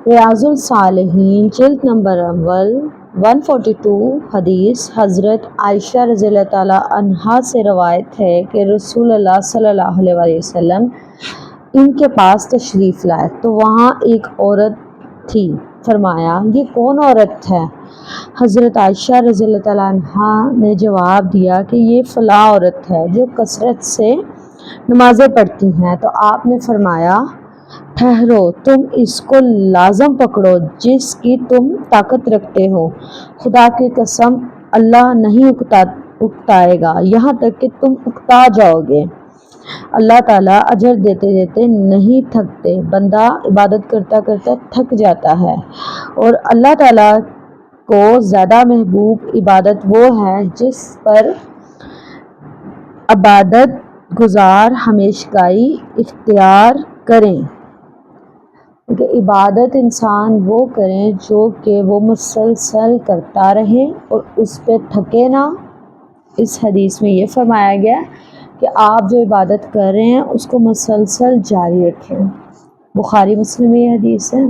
ریاض الصالحین جلد نمبر اول 142 حدیث حضرت عائشہ رضی اللہ تعالیٰ عنہا سے روایت ہے کہ رسول اللہ صلی اللہ علیہ وسلم ان کے پاس تشریف لائے تو وہاں ایک عورت تھی۔ فرمایا یہ کون عورت ہے؟ حضرت عائشہ رضی اللہ تعالیٰ عنہا نے جواب دیا کہ یہ فلاں عورت ہے جو کثرت سے نمازیں پڑھتی ہیں۔ تو آپ نے فرمایا ٹھہرو، تم اس کو لازم پکڑو جس کی تم طاقت رکھتے ہو، خدا کی قسم اللہ نہیں اکتائے گا یہاں تک کہ تم اکتا جاؤ گے۔ اللہ تعالیٰ اجر دیتے دیتے نہیں تھکتے، بندہ عبادت کرتا کرتا تھک جاتا ہے، اور اللہ تعالیٰ کو زیادہ محبوب عبادت وہ ہے جس پر عبادت گزار ہمیشگی اختیار کریں۔ کیونکہ عبادت انسان وہ کرے جو کہ وہ مسلسل کرتا رہے اور اس پہ تھکے نہ۔ اس حدیث میں یہ فرمایا گیا کہ آپ جو عبادت کر رہے ہیں اس کو مسلسل جاری رکھیں۔ بخاری مسلم میں یہ حدیث ہے۔